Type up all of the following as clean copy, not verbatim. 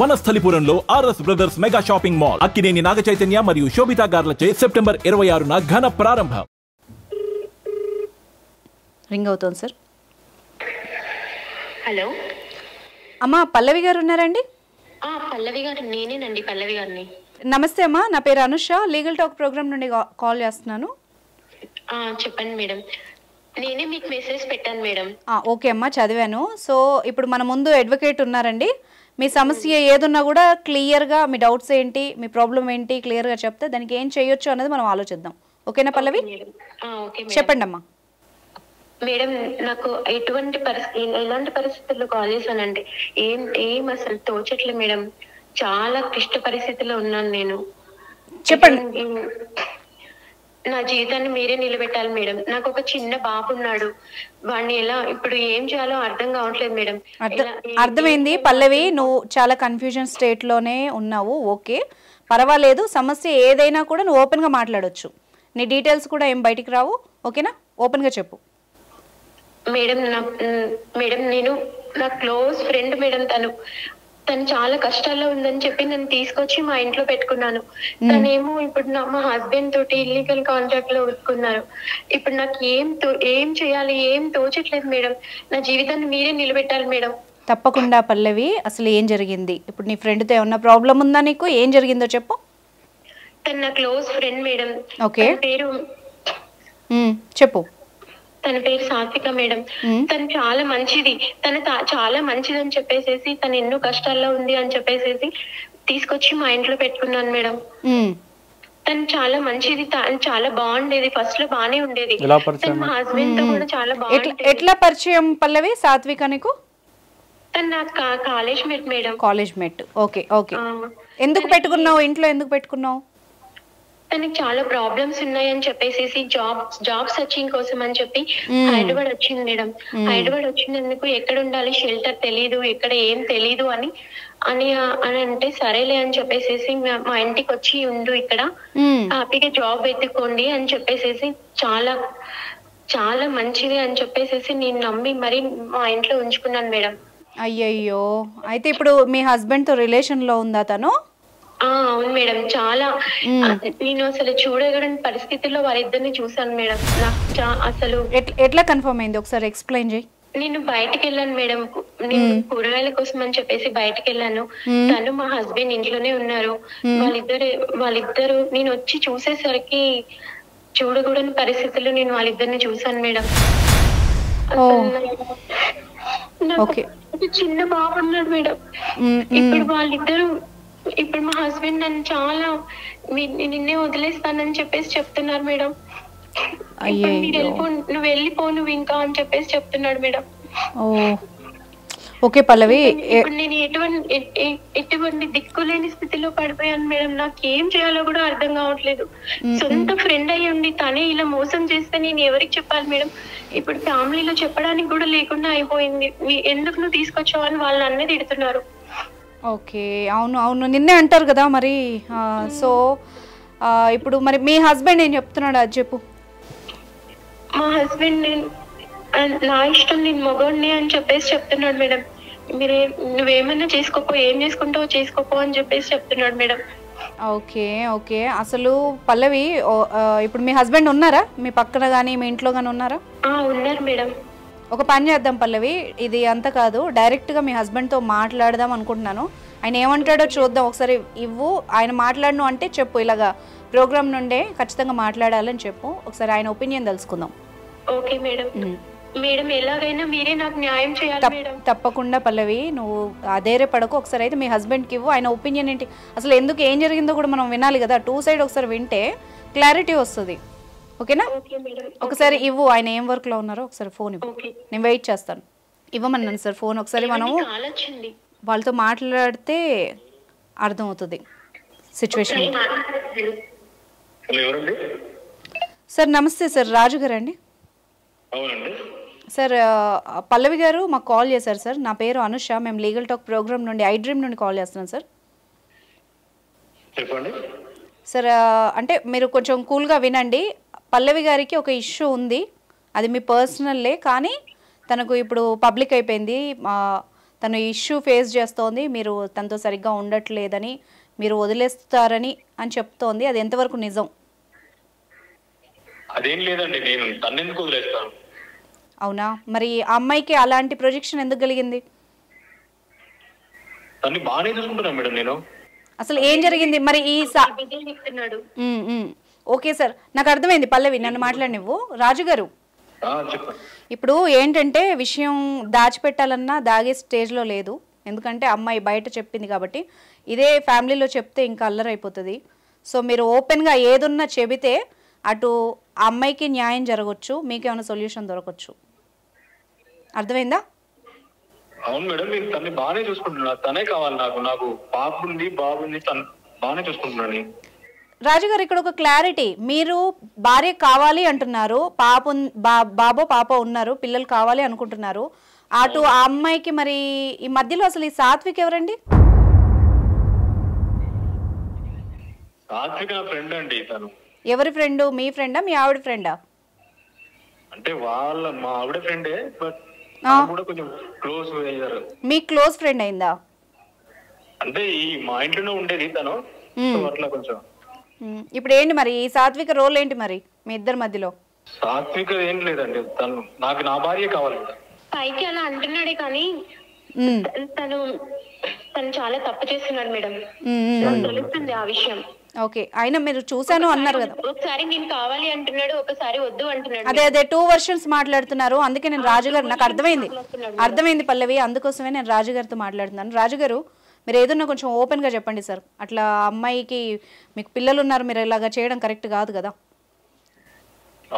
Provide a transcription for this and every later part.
వనస్థలిపురంలో RS brothers mega shopping mall Akkineni Naga Chaitanya మరియు Sobhita గార్లచే September 26న ఘన ప్రారంభం. రింగ్ అవుతుంది సార్. హలో అమ్మా, పల్లవి గారు ఉన్నారండి? పల్లవి గారు నేనేనండి, పల్లవి గారిని. నమస్తే అమ్మా, నా పేరు అనుష, లీగల్ టాక్ ప్రోగ్రామ్ నుండి కాల్ చేస్తున్నాను. చెప్పండి మేడం. నేనే మీకు మెసేజ్ పెట్టాను మేడం. ఓకే అమ్మా, చదివాను. సో ఇప్పుడు మన ముందు అడ్వకేట్ ఉన్నారండి. మీ సమస్య ఏదున్నా కూడా క్లియర్గా మీ డౌట్స్ ఏంటి, మీ ప్రాబ్లం ఏంటి క్లియర్గా చెప్తే దానికి ఏం చేయొచ్చు అన్నది మనం ఆలోచిద్దాం. ఓకేనా పల్లవి? చెప్పండి అమ్మా. మేడం, నాకు ఎలాంటి పరిస్థితుల్లో కాల్ చేశానంటే ఏం అసలు తోచట్లే మేడం. చాలా క్లిష్ట పరిస్థితుల్లో ఉన్నాను నేను. చెప్పండి. నా జీవితాన్ని మీరే నిలబెట్టాలి మేడం. నాకు ఒక చిన్న బాబు ఉన్నాడు. వాడిని ఎలా ఇప్పుడు ఏం చేయాలో అర్థం కావట్లేదు మేడం. అర్థమైంది పల్లవి, నువ్వు చాలా కన్ఫ్యూజన్ స్టేట్ లోనే ఉన్నావు. ఓకే, పర్వాలేదు. సమస్య ఏదైనా కూడా నువ్వు ఓపెన్ గా మాట్లాడొచ్చు. నీ డీటెయిల్స్ కూడా ఏం బయటికి రావు. ఓకేనా? ఓపెన్ గా చెప్పు. మేడం నేను నా క్లోజ్ ఫ్రెండ్ మేడం. తను చాలా కష్టాల్లో ఉందని చెప్పి నన్ను తీసుకొచ్చి మా ఇంట్లో పెట్టుకున్నాను. తనేమో ఇప్పుడు మా హస్బెండ్ తోటి ఇల్లీగల్ కాంట్రాక్ట్ లో ఉట్టుకున్నారు. ఇప్పుడు నాకు ఏం చేయాలి, ఏం తోచట్లేదు మేడం. నా జీవితాన్ని మీరే నిలబెట్టాలి మేడం. తప్పకుండా పల్లవి, అసలు ఏం జరిగింది? ఇప్పుడు నీ ఫ్రెండ్తో ఏమన్నా ప్రాబ్లం ఉందా నీకు? ఏం జరిగిందో చెప్పు. తను నా క్లోజ్ ఫ్రెండ్ మేడం. ఓకే, చెప్పు. తన పేరు సాత్విక మేడం. తను చాలా మంచిది. చాలా మంచిది అని చెప్పేసి తను ఎన్నో కష్టాల్లో ఉంది అని చెప్పేసి తీసుకొచ్చి మా ఇంట్లో పెట్టుకున్నాను మేడం. తను చాలా మంచిది, చాలా బాగుండేది. ఫస్ట్ లో బానే ఉండేది. మా హస్బెండ్ తో కూడా చాలా బాగుంది. ఎట్లా పరిచయం పల్లవి సాత్విక నీకు? తను నాకు college mate madam. College mate. Okay okay. ఎందుకు పెట్టుకున్నావు ఇంట్లో? ఎందుకు పెట్టుకున్నావు? తనకి చాలా ప్రాబ్లమ్స్ ఉన్నాయని చెప్పేసి జాబ్ సర్చింగ్ కోసం అని చెప్పి హైదరాబాద్ వచ్చింది మేడం. హైదరాబాద్ వచ్చినందుకు ఎక్కడ ఉండాలి, షెల్టర్ తెలీదు, ఎక్కడ ఏం తెలీదు అని అంటే సరేలే అని చెప్పేసి మా ఇంటికి వచ్చి ఉండు, ఇక్కడ హ్యాపీగా జాబ్ వెతుక్కోండి అని చెప్పేసి చాలా చాలా మంచిది అని చెప్పేసి నేను నమ్మి మరి మా ఇంట్లో ఉంచుకున్నాను మేడం. అయ్యయ్యో, అయితే ఇప్పుడు మీ హస్బెండ్ తో రిలేషన్ లో ఉందా తను? అవును మేడం. చాలా నేను అసలు చూడగలని పరిస్థితుల్లో వారిద్దరిని చూసాను మేడం. నాకు అసలు ఎట్లా కన్ఫర్మ్ అయింది? ఒకసారి ఎక్స్ప్లెయిన్ చేయి. నేను బయటకు వెళ్ళాను మేడం. నేను కూరగాయల కోసం అని చెప్పేసి బయటకు వెళ్ళాను. తను మా హస్బెండ్ ఇంట్లోనే ఉన్నారు. వాళ్ళిద్దరు నేను వచ్చి చూసేసరికి చూడకూడని పరిస్థితుల్లో నేను వాళ్ళిద్దరిని చూసాను మేడం. చిన్న బాబు ఉన్నాడు మేడం. ఇప్పుడు మా హస్బెండ్ నన్ను చాలా నిన్నే వదిలేస్తానని చెప్పేసి చెప్తున్నారు మేడం. నువ్వు వెళ్ళిపో, నువ్వు ఇంకా అని చెప్పేసి చెప్తున్నాడు మేడం. ఓకే పల్లవి, ఇప్పుడు నేను ఎటువంటి దిక్కులేని స్థితిలో పడిపోయాను మేడం. నాకు ఏం చేయాలో కూడా అర్థం కావట్లేదు. సొంత ఫ్రెండ్ అయ్యి ఉండి తనే ఇలా మోసం చేస్తే నేను ఎవరికి చెప్పాలి మేడం? ఇప్పుడు ఫ్యామిలీలో చెప్పడానికి కూడా లేకుండా అయిపోయింది. ఎందుకు నువ్వు తీసుకొచ్చావు అని వాళ్ళు అన్నీ తిడుతున్నారు. ఓకే, అవును అవును, నిన్నే అంటారు కదా మరి. సో ఇప్పుడు మరి మీ హస్బెండ్ ఏం చెప్తున్నాడు అది చెప్పు. మా హస్బెండ్ నా ఇష్టం, నేను మగోడిని అని చెప్పేసి చెప్తున్నాడు మేడం. నువ్వేమన్నా చేసుకోపో, ఏం చేసుకుంటావో చేసుకోపో అని చెప్పేసి చెప్తున్నాడు మేడం. Okay okay. అసలు పల్లవి, ఇప్పుడు మీ హస్బెండ్ ఉన్నారా మీ పక్కన కానీ మీ ఇంట్లో కానీ ఉన్నారా? ఉన్నారు మేడం. ఒక పని చేద్దాం పల్లవి, ఇది అంత కాదు, డైరెక్ట్గా మీ హస్బెండ్తో మాట్లాడదాం అనుకుంటున్నాను. ఆయన ఏమంటాడో చూద్దాం ఒకసారి. ఆయన మాట్లాడను అంటే చెప్పు, ఇలాగా ప్రోగ్రామ్ నుండే ఖచ్చితంగా మాట్లాడాలని చెప్పు. ఒకసారి ఆయన ఒపీనియన్ తెలుసుకుందాం. Okay madam. మేడం ఎలాగైనా మీరే నాకు న్యాయం చేయాలి మేడం. తప్పకుండా పల్లవి, నువ్వు అదేరే పడకు. ఒకసారి అయితే మీ హస్బెండ్కి ఇవ్వు. ఆయన ఒపీనియన్ ఏంటి, అసలు ఎందుకు ఏం జరిగిందో కూడా మనం వినాలి కదా. టూ సైడ్ ఒకసారి వింటే క్లారిటీ వస్తుంది. ఓకేనా? ఒకసారి ఇవ్వు. ఆయన ఏం వర్క్ లో ఉన్నారో ఒకసారి ఫోన్ ఇవ్వు. నేను వెయిట్ చేస్తాను. ఇవ్వమన్నాను సార్ ఫోన్. ఒకసారి మనము వాళ్ళతో మాట్లాడితే అర్థమవుతుంది సిచ్యువేషన్. సార్ నమస్తే సార్, రాజు గారు అండి? సార్ పల్లవి గారు మాకు కాల్ చేశారు సార్. నా పేరు అనుష, మేము లీగల్ టాక్ ప్రోగ్రామ్ నుండి ఐడ్రీమ్ నుండి కాల్ చేస్తున్నాం సార్. సార్ అంటే మీరు కొంచెం కూల్గా వినండి. పల్లవి గారికి ఒక ఇష్యూ ఉంది, అది మీ పర్సనల్లే, కానీ తనకు ఇప్పుడు పబ్లిక్ అయిపోయింది. తను ఇష్యూ ఫేస్ చేస్తోంది, మీరు తనతో సరిగ్గా ఉండట్లేదని, మీరు వదిలేస్తారని అని చెప్తోంది. అది ఎంతవరకు నిజం? అదేం లేదండి, నేను తను ఎందుకు వదిలేస్తాను. అవునా? మరి ఆ అమ్మాయికి అలాంటి ప్రొజెక్షన్ ఎందుకు కలిగింది? తన్ని బాగానే చూసుకుంటున్నాను మేడం నేను. అసలు ఏం జరిగింది మరి? ఈ చెప్తున్నాడు. ఓకే సార్, నాకు అర్థమైంది. పల్లవి, నన్ను మాట్లాడినివ్వు. రాజు గారు, చెప్పండి. ఇప్పుడు ఏంటంటే విషయం దాచిపెట్టాలన్నా దాగే స్టేజ్లో లేదు. ఎందుకంటే అమ్మాయి బయట చెప్పింది కాబట్టి. ఇదే ఫ్యామిలీలో చెప్తే ఇంకా అల్లరైపోతుంది. సో మీరు ఓపెన్గా ఏదున్నా చెబితే అటు ఆ అమ్మాయికి న్యాయం జరగవచ్చు, మీకేమైనా సొల్యూషన్ దొరకవచ్చు. అర్థమైందా? అవును మేడం, నేను తన్ని బాగానే చూసుకుంటున్నా. తనే కావాలి నాకు. నాకు పాప ఉంది, బాబు ఉంది, తను బాగానే చూసుకుంటున్నాను. రాజుగారు, ఇక్కడ ఒక క్లారిటీ. మీరు భార్య కావాలి అంటున్నారు, బాబో పాప ఉన్నారు, పిల్లలు కావాలి అనుకుంటున్నారు. అటు ఆ అమ్మాయికి మరి ఈ మధ్యలో అసలు ఈ సాత్విక్ ఎవరండి? సాత్విక్ నా ఫ్రెండ్ అండి. తను ఎవరి ఫ్రెండ్? మీ ఫ్రెండా, మీ ఆవిడ ఫ్రెండా? అంటే మా ఆవిడ ఫ్రెండే, బట్ కూడా కొంచెం క్లోజ్ అయ్యారు. మీ క్లోజ్ ఫ్రెండ్ అయిందా? అంటే ఈ మా ఇంట్లోనే ఉండేది తను, అట్లా కొంచెం. ఇప్పుడు ఏంటి మరి ఈ సాత్విక రోల్ ఏంటి మరి మీ ఇద్దరి మధ్యలో? సాత్విక ఏం లేదండి, తను నాకు నా భార్య కావాలి. పైకి అలా అంటున్నాడే కానీ తను చాలా తప్పు చేస్తున్నాడు మేడం. తెలుస్తుంది ఆ విషయం. ఓకే, అయినా మీరు చూసాను అన్నారు కదా. ఒకసారి నేను కావాలి అంటున్నాడు, ఒకసారి వద్దు అంటున్నాడు. అదే 2 వర్షన్స్ మాట్లాడుతున్నారు. అందుకే నేను రాజుగారు, నాకు అర్థమైంది పల్లవి, అందుకోసమే నేను రాజుగారితో మాట్లాడుతున్నాను. రాజుగారు, మీరు ఏదన్నా కొంచెం ఓపెన్గా చెప్పండి సార్. అట్లా అమ్మాయికి మీకు పిల్లలు ఉన్నారు, మీరు ఇలాగా చేయడం కరెక్ట్ కాదు కదా.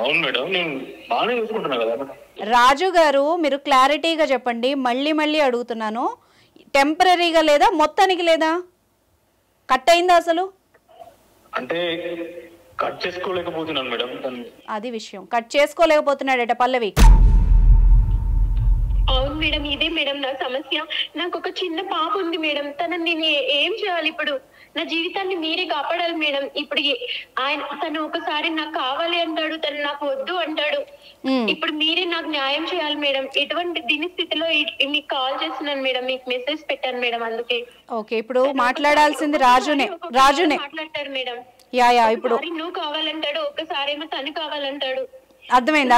అవును మేడం, నేను బాగానే చూసుకుంటున్నా కదా. రాజు గారు, మీరు క్లారిటీగా చెప్పండి. మళ్ళీ అడుగుతున్నాను. టెంపరీగా లేదా, మొత్తానికి లేదా? కట్ అయిందా అసలు? అంటే కట్ చేసుకోలేకపోతున్నాను మేడం. అది విషయం, కట్ చేసుకోలేకపోతున్నాడట పల్లవి. అవును మేడం, ఇదే మేడం నా సమస్య. నాకు ఒక చిన్న పాప ఉంది మేడం. తనని నేను ఏం చేయాలి ఇప్పుడు? నా జీవితాన్ని మీరే కాపాడాలి మేడం. ఇప్పుడు తను ఒకసారి నాకు కావాలి అంటాడు, తను నాకు వద్దు అంటాడు. ఇప్పుడు మీరే నాకు న్యాయం చేయాలి మేడం. ఎటువంటి దీని స్థితిలో మీకు కాల్ చేస్తున్నాను మేడం, మీకు మెసేజ్ పెట్టాను మేడం. అందుకే ఓకే, ఇప్పుడు మాట్లాడాల్సింది రాజునే మాట్లాడతారు మేడం. యా ఇప్పుడు నువ్వు కావాలంటాడు, ఒక్కసారి ఏమో తను కావాలంటాడు. అర్థమైంది.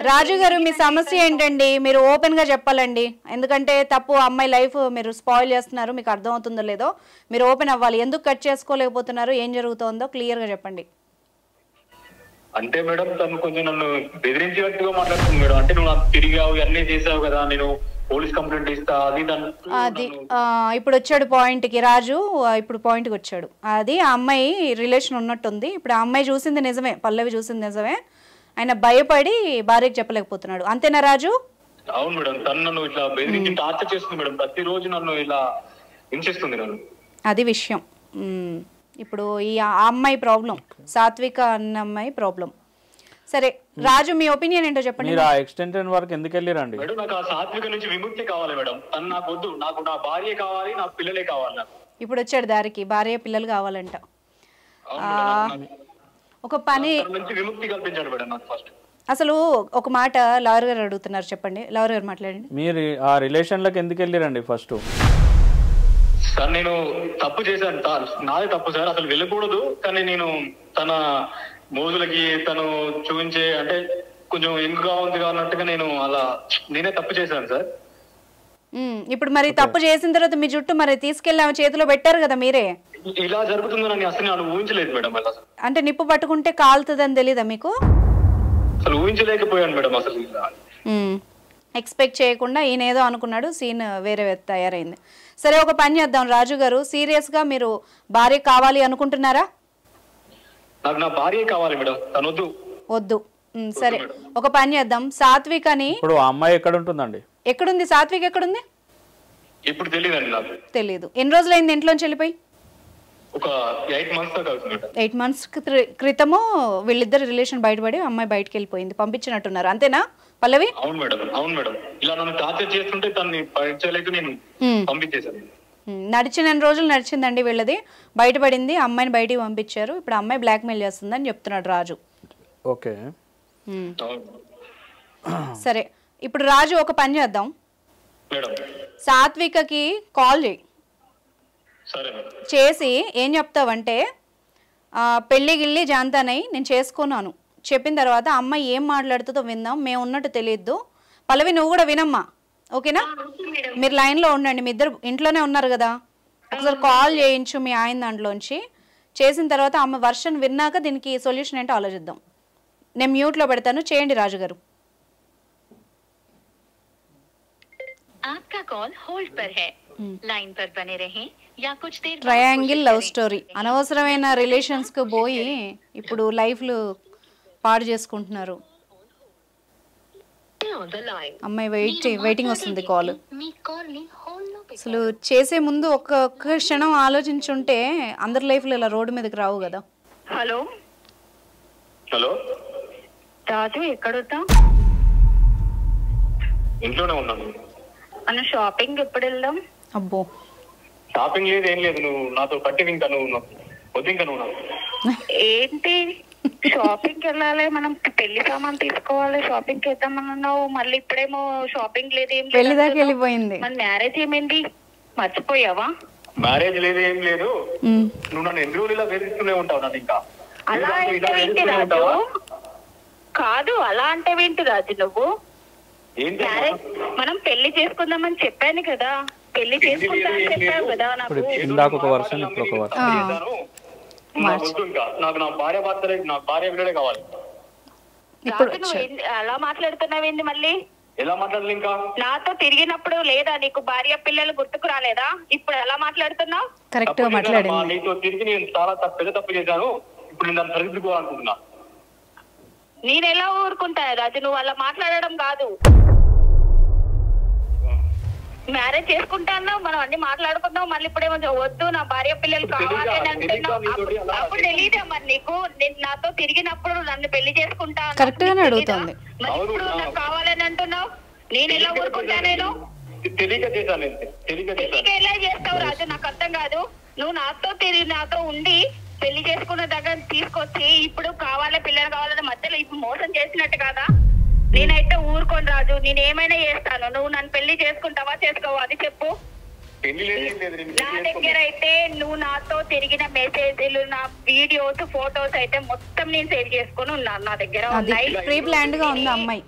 రాజు గారు, మీ సమస్య ఏంటండి? మీరు ఓపెన్ గా చెప్పాలండి. ఎందుకంటే తప్పు అమ్మాయి లైఫ్ మీరు స్పాయిల్ చేస్తున్నారు. మీకు అర్థం అవుతుందో లేదో మీరు ఓపెన్ అవ్వాలి. ఎందుకు కట్ చేసుకోలేకపోతున్నారు, ఏం జరుగుతుందో క్లియర్ గా చెప్పండి. అంటే మేడం, తను కొంచెం నన్ను బెదిరించేట్టుగా మాట్లాడుతుంది మేడం. అంటే నువ్వు నాకు తిరిగావు, ఇవన్నీ చేసావు కదా, నేను పోలీస్ కంప్లైంట్ ఇస్తా, అది ఇప్పుడు వచ్చాడు పాయింట్ కి రాజు. ఇప్పుడు పాయింట్ కి వచ్చాడు. అది ఆ అమ్మాయి రిలేషన్ ఉన్నట్టుంది. ఇప్పుడు ఆ అమ్మాయి చూసింది నిజమే, పల్లవి చూసింది నిజమే. ఆయన భయపడి భార్యకి చెప్పలేకపోతున్నాడు. అంతేనా రాజు? అవును మేడం, తను నన్ను ఇట్లా బెదిరించి టార్చర్ చేస్తుంది మేడం. ప్రతిరోజు నన్ను ఇలా హింసిస్తుంది నన్ను. అది విషయం. ఇప్పుడు ఈ అమ్మాయి ప్రాబ్లం, సాత్విక అన్న అమ్మాయి ప్రాబ్లం. సరే రాజు, మీ ఒపీనియన్ ఏంటో చెప్పండి. మీరు ఆ ఎక్స్టెన్షన్ వరకు ఎందుకు వెళ్ళిరండి? మేడం, నాకు ఆ సాత్విక నుంచి విముక్తి కావాలి మేడం. తను నాకు వద్దు, నాకు నా భార్య కావాలి, నా పిల్లలే కావాలి నాకు. ఇప్పుడు వచ్చాడు దారికి, భార్య పిల్లలు కావాలంట. ఒక పని నుంచి విముక్తి కల్పించాడు మేడం నాకు ఫస్ట్. అసలు ఒక మాట లాయర్ గారు అడుగుతున్నారు, చెప్పండి. లాయర్ గారు మాట్లాడండి. మీరు ఆ రిలేషన్లకు ఎందుకు వెళ్ళిరండి ఫస్ట్? సార్, నేను తప్పు చేశాను, నాదే తప్పు సార్. అసలు వెళ్ళకూడదు, కానీ నేను తన మోజులకి తను చూపించే, అంటే కొంచెం ఎంగుగా ఉంది అన్నట్టుగా నేనే తప్పు చేశాను సార్. ఇప్పుడు మరి తప్పు చేసిన తర్వాత మీ జుట్టు మరి తీసుకెళ్ళి ఆమె చేతిలో పెట్టారు కదా మీరే. ఇలా జరుగుతుందని అసలు నేను ఊహించలేదు మేడం. అంటే నిప్పు పట్టుకుంటే కాలుతుందని తెలీదా మీకు? అసలు ఊహించలేకపోయాను మేడం. అసలు ఎక్స్పెక్ట్ చేయకుండా ఈయన ఏదో అనుకున్నాడు, సీన్ వేరే తయారైంది. సరే, ఒక పని చేద్దాం రాజు గారు. సీరియస్ గా మీరు భార్య కావాలి అనుకుంటున్నారా? నాకు నా భార్య కావాలి మేడం, తను వద్దు. సరే, ఒక పని చేద్దాం. సాత్విక్ అని ఇప్పుడు ఆ అమ్మాయి ఎక్కడ ఉంటుందండి? ఎక్కడుంది సాత్విక్? ఎక్కడుంది ఇప్పుడు తెలియదండి నాకు. తెలీదు. ఎన్ని రోజులైంది ఇంట్లోంచి వెళ్ళిపోయి? ఒక 8 months దాకా అవుతుంది. 8 months క్రితము వీళ్ళిద్దరు రిలేషన్ బయటపడి అమ్మాయి బయటకు వెళ్ళిపోయింది, పంపించినట్టున్నారు. అంతేనా పల్లవి? అవును మేడం, అవును మేడం. ఇలా నన్ను టార్చర్ చేస్తుంటే తనని భరించలేక నేను పంపించేశాను. నడిచిన రోజులు నడిచిందండి వీళ్ళది, బయటపడింది, అమ్మాయిని బయటికి పంపించారు. ఇప్పుడు అమ్మాయి బ్లాక్మెయిల్ చేస్తుందని చెప్తున్నాడు రాజు. ఓకే, సరే, ఇప్పుడు రాజు ఒక పని చేద్దాం. మేడం సాత్వికకి కాల్ చేయి. సరే మేడం. చేసి ఏం చెప్తావంటే పెళ్ళి గిల్లి జాంతానై నేను చేసుకున్నాను చెప్పిన తర్వాత అమ్మ ఏం మాట్లాడుతుందో విందాం, మేము ఉన్నట్టు తెలియద్దు. పల్లవి నువ్వు కూడా వినమ్మా, ఓకేనా? మీరు లైన్లో ఉండండి, మీ ఇద్దరు ఇంట్లోనే ఉన్నారు కదా. ఒకసారి కాల్ చేయించు మీ ఆయన దాంట్లోంచి. చేసిన తర్వాత అమ్మ వర్షన్ విన్నాక దీనికి సొల్యూషన్ ఏంటో ఆలోచిద్దాం. నేను మ్యూట్లో పెడతాను, చేయండి రాజుగారు. आपका कॉल होल्ड पर है, लाइन पर बने रहें या कुछ देर बाद ట్రయాంగిల్ లవ్ कोशिश స్టోరీ. అనవసరమైన రిలేషన్స్కి పోయి ఇప్పుడు లైఫ్లు పాడు చేసుకుంటున్నారు. करें on the line. అమ్మాయి వెయిటింగ్ వస్తుంది కాల్. మీ కాల్ ని హోల్డ్ లో అసలు చేసే ముందు ఒక్క క్షణం ఆలోచించుంటే అందరి లైఫ్లో ఇలా రోడ్డు మీదకి రావు కదా. హలో హలో రాజు, ఎక్కడున్నా? ఇంట్లోనే ఉన్నాను. మనం షాపింగ్ ఎప్పుడు వెళ్దాం? అబ్బో షాపింగ్ లేదు, ఏం లేదు. నువ్వు నాతో కట్టి ఇంకా నువ్వు వద్దు, ఇంకా నువ్వు నాకు. ఏంటి షాపింగ్ వెళ్ళాలి, మనం పెళ్లి సామాన్ తీసుకోవాలి, షాపింగ్ చేద్దామన్నావు. మళ్ళీ ఇప్పుడేమో షాపింగ్ లేదు, ఏం పెళ్లి దాకా వెళ్ళిపోయింది. మన మ్యారేజ్ ఏమైంది, మర్చిపోయావా? మ్యారేజ్ లేదు, ఏం లేదు. నువ్వు నన్ను ఎన్ని రోజులు ఇలా వేధిస్తూనే ఉంటావు నన్ను. ఇంకా అలా ఇలా అంటే ఏంటి వేధిస్తూనే రాజు? ఉంటావా? కాదు, అలా అంటే ఏంటి రాజు నువ్వు? ఏంటి మ్యారేజ్ మనం పెళ్లి చేసుకుందామని చెప్పాను కదా, పెళ్లి చేసుకుంటా అని చెప్పావు కదా నాకు. ఇందాక ఒక వర్షన్ ఇప్పుడు ఒక వర్షన్. నాకు నా భార్య భర్తలే, నా భార్య బిడ్డలే కావాలి. ఇప్పుడు రాజు, నువ్వు అలా మాట్లాడుతున్నావేంది? మళ్ళీ ఎలా మాట్లాడాలి? ఇంకా నాతో తిరిగినప్పుడు లేదా నీకు భార్య పిల్లలు గుర్తుకు రాలేదా? ఇప్పుడు ఎలా మాట్లాడుతున్నావు? కరెక్ట్ గా తప్పు చేశానమ్మా. మాట్లాడింది. నీతో తిరిగి నేను చాలా పెద్ద తప్పు చేశాను. ఇప్పుడు నేను దాన్ని సరిదిద్దుకోవాలనుకుంటున్నా. నేను ఎలా ఊరుకుంటా రాజు, నువ్వు అలా మాట్లాడడం కాదు. మ్యారేజ్ చేసుకుంటా అన్నావు, మనం అన్ని మాట్లాడుకున్నావు. మళ్ళీ ఇప్పుడేమో వద్దు నా భార్య పిల్లలు కావాలి అని అంటున్నావు. అప్పుడు తెలియదా మరి నీకు? నేను నాతో తిరిగినప్పుడు నన్ను పెళ్లి చేసుకుంటా అన్నావు. కరెక్ట్ గానే అడుగుతోంది. మరి ఇప్పుడు నాకు కావాలని అంటున్నావు. నేను ఎలా ఊరుకుంటా? నేను తెలియక చేశాను, తెలియక తెలియక చేశాను. ఎలా చేస్తావు రాజు? నాకు అర్థం కాదు. నువ్వు నాతో ఉండి పెళ్లి చేసుకున్న దగ్గర తీసుకొచ్చి ఇప్పుడు కావాలి పిల్లలు కావాలని మధ్యలో ఇప్పుడు మోసం చేసినట్టు కదా. నేనైతే ఊరుకోను రాజు, నేను ఏమైనా చేస్తాను. నువ్వు నన్ను పెళ్లి చేసుకుంటావా చేసుకోవా అది చెప్పు. పెళ్లి లేదు, ఏం లేదు. నేను నా పెళ్లి దగ్గర అయితే నువ్వు నాతో తిరిగిన మెసేజ్లు, నా వీడియోస్, ఫోటోస్ అయితే మొత్తం నేను సేవ్ చేసుకుని ఉన్నాను. నా దగ్గర అది ఉన్నాయి. ప్రీ ప్లాన్డ్ గా ఉంది అమ్మాయి.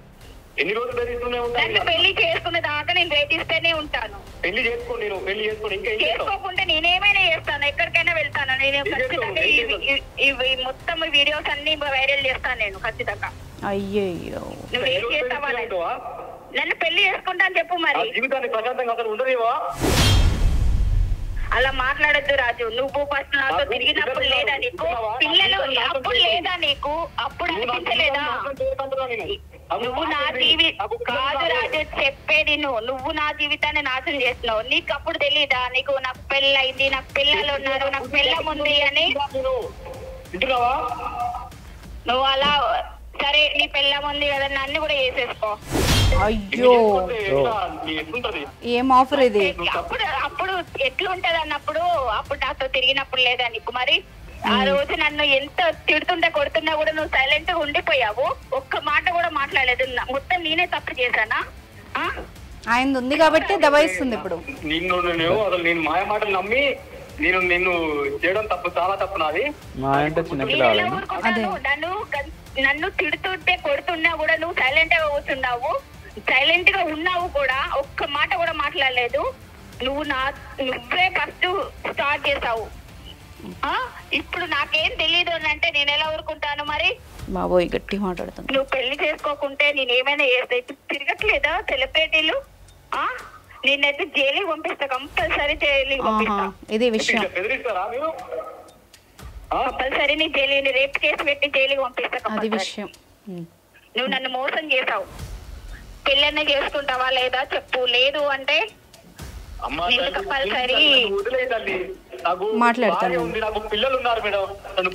ఎన్ని రోజులు వేధిస్తూనే ఉంటాను. నన్ను పెళ్లి చేసుకునే దాకా నేను వేధిస్తూనే ఉంటాను. పెళ్లి చేసుకో, నేను పెళ్లి చేసుకోండి. ఇంకా ఏం చేస్తావు? చేసుకోకుంటే నేనేమైనా చేస్తాను, ఎక్కడికైనా వెళ్తాను. నేను ఖచ్చితంగా ఇవి మొత్తం వీడియోస్ అన్ని వైరల్ చేస్తాను నేను ఖచ్చితంగా. అయ్యయ్యో నువ్వు ఏం చేస్తావా? నన్ను పెళ్లి చేసుకుంటా అని చెప్పు మరి. జీవితాన్ని ప్రశాంతంగా అసలు ఉండలేవా? అలా మాట్లాడద్దు రాజు. నువ్వు ఫస్ట్ నాతో తిరిగినప్పుడు లేదా నీకు పిల్లలు? అప్పుడు లేదా నీకు? అప్పుడు అనిపించలేదా? నువ్వు నా కాదు రాజు చెప్పేది, నువ్వు నా జీవితాన్ని నాశనం చేస్తున్నావు. నీకు అప్పుడు తెలీదా నీకు నాకు పెళ్ళి అయింది, నాకు పిల్లలు ఉన్నారు, నాకు పిల్లం ఉంది అని? నువ్వు అలా సరే నీ పిల్లం ఉంది కదా, నన్ను కూడా వేసేసుకో. అయ్యో ఏం ఆఫర్ ఇది? అప్పుడు ఎట్లుంటది అన్నప్పుడు, అప్పుడు నాతో తిరిగినప్పుడు లేదా నీకు? మరి ఆ రోజు నన్ను ఎంత తిడుతుంటే కొడుతున్నా కూడా నువ్వు సైలెంట్ గా ఉండిపోయావు. ఒక్క మాట కూడా మాట్లాడలేదు. మొత్తం నేనే తప్పు చేశానా? ఆయన ఉంది కాబట్టి దబాయిస్తుంది ఇప్పుడు. నేను మాయ మాటలు నమ్మి నిన్ను చేయడం తప్పు, చాలా తప్పు నాది. మా అంటే చిన్నపిల్లలు నన్ను తిడుతుంటే కొడుతున్నా కూడా నువ్వు సైలెంట్ గా కూర్చున్నావు. సైలెంట్ గా ఉన్నావు కూడా, ఒక్క మాట కూడా మాట్లాడలేదు. నువ్వే ఫస్ట్ స్టార్ట్ చేసావు. ఇప్పుడు నాకేం తెలియదు అని అంటే నేను ఎలా ఊరుకుంటాను మరి? బాబోయ్ గట్టి మాట్లాడుతుంది. నువ్వు పెళ్లి చేసుకోకుంటే నేను ఏమైనా చేస్తా. ఇప్పుడు తిరగట్లేదా సెలబ్రిటీలు? నేనైతే జైలుకి పంపిస్తా, కంపల్సరీ జైలుకి పంపిస్తా. ఇది విషయం. బెదిరిస్తారా మీరు? కంపల్సరీ నీ జైలు రేపు కేసు పెట్టి జైలుకి పంపిస్తా. అది విషయం. నువ్వు నన్ను మోసం చేసావు. పెళ్ళన్నా చేసుకుంటావా లేదా చెప్పు. లేదు అంటే మాట్లాడతాను. పిల్లలు ఉన్నారు మేడం,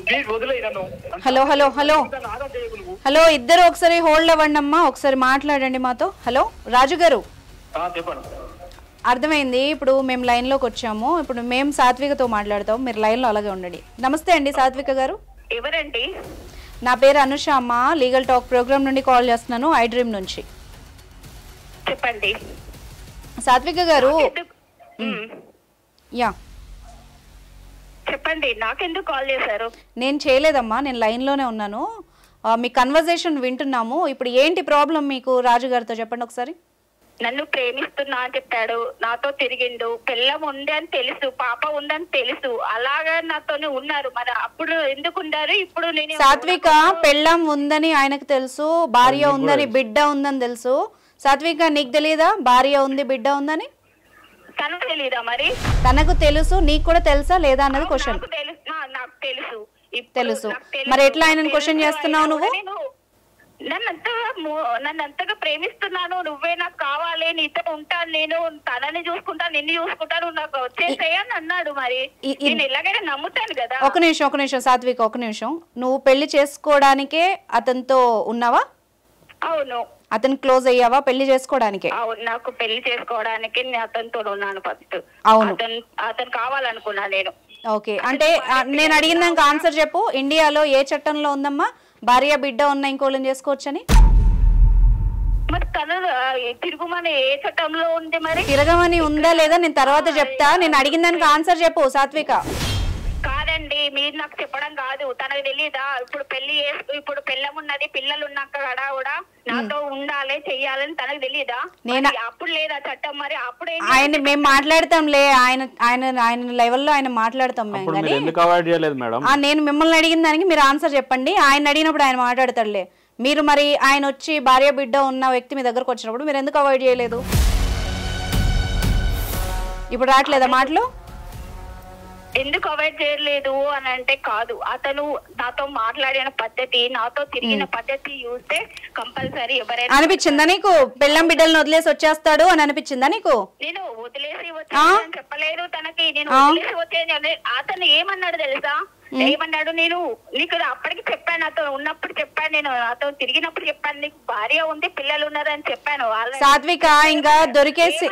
ప్లీజ్ వదిలేయి నన్ను. హలో హలో హలో హలో, ఇద్దరు ఒకసారి హోల్డ్ అవ్వండి అమ్మా, ఒకసారి మాట్లాడండి మాతో. హలో రాజు గారు, చెప్పండి. అర్థమైంది. ఇప్పుడు మేము లైన్లోకి వచ్చాము. ఇప్పుడు మేము సాత్వికతో మాట్లాడతాం, మీరు లైన్లో అలాగే ఉండండి. నమస్తే అండి సాత్విక గారు. ఎవరండి? నా పేరు అనుష అమ్మ, లీగల్ టాక్ ప్రోగ్రామ్ నుండి కాల్ చేస్తున్నాను, ఐ డ్రీమ్ నుంచి. చెప్పండి. సాత్విక గారు యా చెప్పండి, నాకెందుకు కాల్ చేశారు? నేను చేయలేదమ్మా, నేను లైన్లోనే ఉన్నాను. మీ కన్వర్జేషన్ వింటున్నాము. ఇప్పుడు ఏంటి ప్రాబ్లం మీకు రాజు గారితో చెప్పండి ఒకసారి. నన్ను ప్రేమిస్తున్నా అని చెప్పాడు, నాతో తిరిగిండు, పిల్లం ఉంది అని తెలుసు, పాప ఉందని తెలుసు, అలాగా నాతోనే ఉన్నారు. మరి అప్పుడు ఎందుకు ఉన్నారు? ఇప్పుడు నేను సాత్విక పెళ్ళం ఉందని ఆయనకు తెలుసు, భార్య ఉందని, బిడ్డ ఉందని తెలుసు. సాత్విక నీకు తెలియదా భార్య ఉంది బిడ్డ ఉందని? తనకు తెలీదా? మరి తనకు తెలుసు, నీకు కూడా తెలుసా లేదా అన్నది క్వశ్చన్. నాకు తెలుసు. తెలుసు, మరి ఎట్లా ఆయనను క్వశ్చన్ చేస్తున్నావు నువ్వు? నన్నంతగా ప్రేమిస్తున్నాను, నువ్వే నాకు కావాలి, నీతో ఉంటాను, నేను తనని చూసుకుంటాను, నిన్ను చూసుకుంటాను, నాకు వచ్చేసేయని అన్నాడు. మరి నేను ఎలాగైనా నమ్ముతాను కదా. ఒక నిమిషం సాత్విక, ఒక నిమిషం. నువ్వు పెళ్లి చేసుకోవడానికే అతనితో ఉన్నావా? అవును. అతను క్లోజ్ అయ్యావా పెళ్లి చేసుకోవడానికి? అవును, నాకు పెళ్లి చేసుకోవడానికి నేను అతనితో ఉన్నాను ఫస్ట్. అవును, అతను కావాలనుకున్నా నేను. ఓకే, అంటే నేను అడిగిన దానికి ఆన్సర్ చెప్పు. ఇండియాలో ఏ చట్టంలో ఉందమ్మా భార్య బిడ్డ ఉన్న ఇంకోళ్ళని చేసుకోవచ్చని? మరి తను తిరుగుమని ఏ చట్టంలో ఉంది? మరి తిరగమని ఉందా లేదా నేను తర్వాత చెప్తా. నేను అడిగిన దానికి ఆన్సర్ చెప్పు సాత్విక. కాదండి, మీరు నాకు చెప్పడం కాదు, తనకు తెలియదా? ఇప్పుడు పిల్లం ఉన్నది, పిల్లలు ఉన్నాక కూడా నాతో ఉండాలి చెయ్యాలని తనకు తెలియదా? నేను అప్పుడు లేదా చట్టం? మరి అప్పుడు ఆయన మేము మాట్లాడతాంలే, ఆయన లెవెల్లో ఆయన మాట్లాడతాం మేము. నేను మిమ్మల్ని అడిగిన దానికి మీరు ఆన్సర్ చెప్పండి. ఆయన అడిగినప్పుడు ఆయన మాట్లాడతాడులే. మీరు మరి ఆయన వచ్చి భార్య బిడ్డ ఉన్న వ్యక్తి మీ దగ్గరకు వచ్చినప్పుడు మీరు ఎందుకు అవాయిడ్ చేయలేదు? ఇప్పుడు రావట్లేదా మాటలు? ఎందుకు అవాయిడ్ చేయలేదు అని అంటే కాదు, అతను నాతో మాట్లాడిన పద్ధతి, నాతో తిరిగిన పద్ధతి చూస్తే కంపల్సరీ ఎవరైనా అనిపించిందా నీకు? పెళ్ళం బిడ్డలను వదిలేసి వచ్చేస్తాడు అని అనిపించిందా నీకు? నేను వదిలేసి వచ్చేది చెప్పలేదు తనకి, నేను వదిలేసి వచ్చేది. అతను ఏమన్నాడు తెలుసా? ఏమన్నాడు? నేను నీకు అప్పటికి చెప్పాను, నాతో ఉన్నప్పుడు చెప్పాను, నేను నాతో తిరిగినప్పుడు చెప్పాను, నీకు భార్య ఉంది పిల్లలు ఉన్నారు అని చెప్పాను. సాత్విక ఇంకా దొరికేసి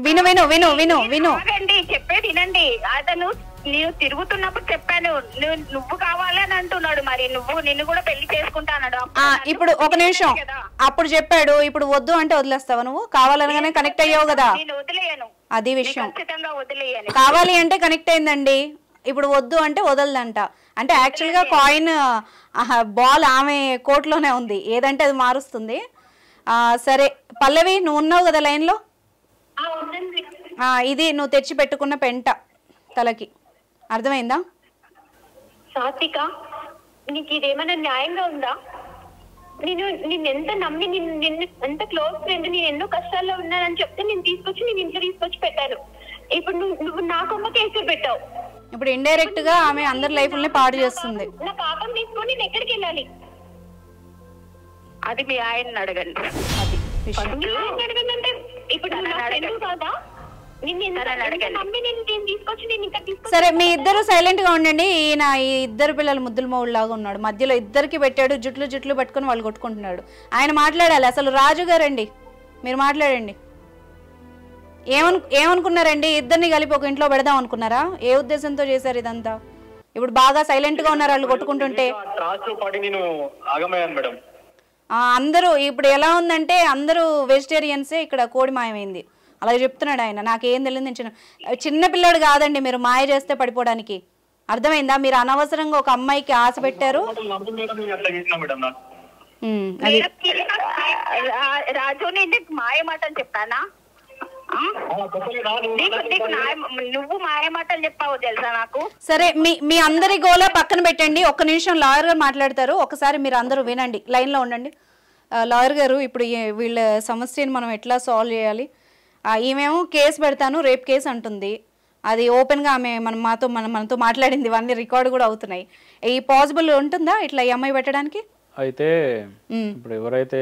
విను విను విను విను విను చెప్పేది వినండి. అతను నేను తిరుగుతున్నప్పుడు చెప్పాను, నువ్వు కావాలి అని అంటున్నాడు. మరి నిన్ను కూడా పెళ్లి చేసుకుంటాడు. ఇప్పుడు ఒక నిమిషం, అప్పుడు చెప్పాడు, ఇప్పుడు వద్దు అంటే వదిలేస్తావా నువ్వు? కావాలనగానే కనెక్ట్ అయ్యావు కదా, నేను వదిలేయను. అది విషయం. ఖచ్చితంగా వదిలేయను. కావాలి అంటే కనెక్ట్ అయిందండి, ఇప్పుడు వద్దు అంటే వదలదంట. అంటే యాక్చువల్ గా కాయిన్ బాల్ ఆమె కోర్టులోనే ఉంది, ఏదంటే అది మారుస్తుంది. సరే పల్లవి, నువ్వు ఉన్నావు కదా లైన్ లో. ఇది నువ్వు తెచ్చి పెట్టుకున్న పెంట తలకి, అర్థమైందా? సాత్విక, నీకు ఇదేమైనా న్యాయంగా ఉందా? నిన్ను ఎంత నమ్మి, నిన్ను ఎంత క్లోజ్ ఫ్రెండ్, నేను ఎన్నో కష్టాల్లో ఉన్నానని చెప్తే నేను ఇంట్లో తీసుకొచ్చి పెట్టాను. ఇప్పుడు నువ్వు నా కొమ్మ కేసులు పెట్టావు. ఇప్పుడు ఇండైరెక్ట్ గా ఆమె అందరి లైఫ్ ని పాడు చేస్తుంది. నా పాపం తీసుకొని నేను ఎక్కడికి వెళ్ళాలి? అది మీ ఆయన అడగండి. అది విషయం. అడగండి ఇప్పుడు కాదా? సరే మీ ఇద్దరు సైలెంట్ గా ఉండండి. ఈయన ఈ ఇద్దరు పిల్లలు ముద్దుల మౌడు లాగా ఉన్నాడు, మధ్యలో ఇద్దరికి పెట్టాడు, జుట్లు పట్టుకొని వాళ్ళు కొట్టుకుంటున్నాడు. ఆయన మాట్లాడాలి. అసలు రాజు గారండి మీరు మాట్లాడండి. ఏమనుకున్నారండి? ఇద్దరిని కలిపి ఒక ఇంట్లో పెడదాం అనుకున్నారా? ఏ ఉద్దేశంతో చేశారు ఇదంతా? ఇప్పుడు బాగా సైలెంట్ గా ఉన్నారు వాళ్ళు కొట్టుకుంటుంటే. అందరూ ఇప్పుడు ఎలా ఉందంటే అందరూ వెజిటేరియన్సే, ఇక్కడ కోడి మాయమైంది అలా చెప్తున్నాడు ఆయన. నాకేం తెలియదు, నేను చిన్న పిల్లాడు కాదండి, మీరు మాయ చేస్తే పడిపోవడానికి. అర్థమైందా? మీరు అనవసరంగా ఒక అమ్మాయికి ఆశ పెట్టారు. రాజు నేను మాయ మాటలు చెప్పానా? నువ్వు మాయ మాటలు చెప్పావు తెలుసా నాకు. సరే మీ అందరి గోల పక్కన పెట్టండి, ఒక్క నిమిషం లాయర్ గారు మాట్లాడతారు, ఒకసారి మీరు అందరూ వినండి, లైన్ లో ఉండండి. లాయర్ గారు, ఇప్పుడు వీళ్ళ సమస్యను మనం ఎట్లా సాల్వ్ చేయాలి? ఈమెమో కేసు పెడతాను, రేప్ కేసు అంటుంది. అది ఓపెన్గా ఆమె మనతో మాట్లాడింది, ఇవన్నీ రికార్డు కూడా అవుతున్నాయి. ఈ పాసిబుల్ ఉంటుందా ఇట్లా ఈ అమ్మాయి పెట్టడానికి? అయితే ఇప్పుడు ఎవరైతే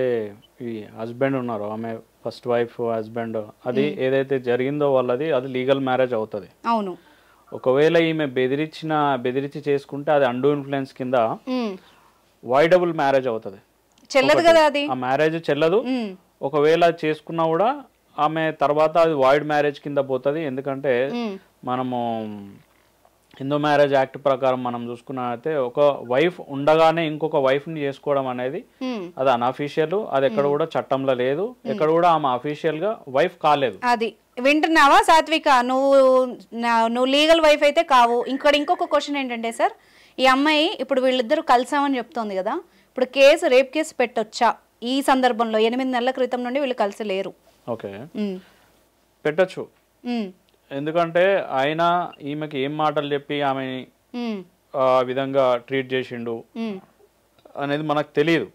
ఈ హస్బెండ్ ఉన్నారో, ఆమె ఫస్ట్ వైఫ్ హస్బెండ్, అది ఏదైతే జరిగిందో వాళ్ళది అది లీగల్ మ్యారేజ్ అవుతుంది. అవును. ఒకవేళ ఈమె బెదిరించి చేసుకుంటే అది అండూ ఇన్ఫ్లుయెన్స్ కింద వైడబుల్ మ్యారేజ్ అవుతుంది. చెల్లదు కదా అది, ఆ మ్యారేజ్ చెల్లదు. ఒకవేళ చేసుకున్నా కూడా ఆమె తర్వాత అది వాయిడ్ మ్యారేజ్ కింద పోతుంది. ఎందుకంటే మనము హిందూ మ్యారేజ్ యాక్ట్ ప్రకారం మనం చూసుకున్నట్లయితే ఒక వైఫ్ ఉండగానే ఇంకొక వైఫ్ ని చేసుకోవడం అనేది అది అన్అఫీషియల్, అది ఎక్కడ కూడా చట్టంలో లేదు, ఎక్కడ కూడా ఆమె అఫీషియల్ గా వైఫ్ కాలేదు. అది వింటున్నావా సాత్విక? నువ్వు లీగల్ వైఫ్ అయితే కావు. ఇంకొక క్వశ్చన్ ఏంటంటే సార్, ఈ అమ్మాయి ఇప్పుడు వీళ్ళిద్దరూ కలిసామని చెప్తోంది కదా, ఇప్పుడు రేప్ కేసు పెట్టొచ్చా ఈ సందర్భంలో? 8 నెలల క్రితం నుండి వీళ్ళు కలిసి లేరు. ఓకే, పెట్టచ్చు. ఎందుకంటే ఆయన ఈమెకి ఏం మాటలు చెప్పి ఆమెని ఆ విధంగా ట్రీట్ చేసిండు అనేది మనకు తెలియదు.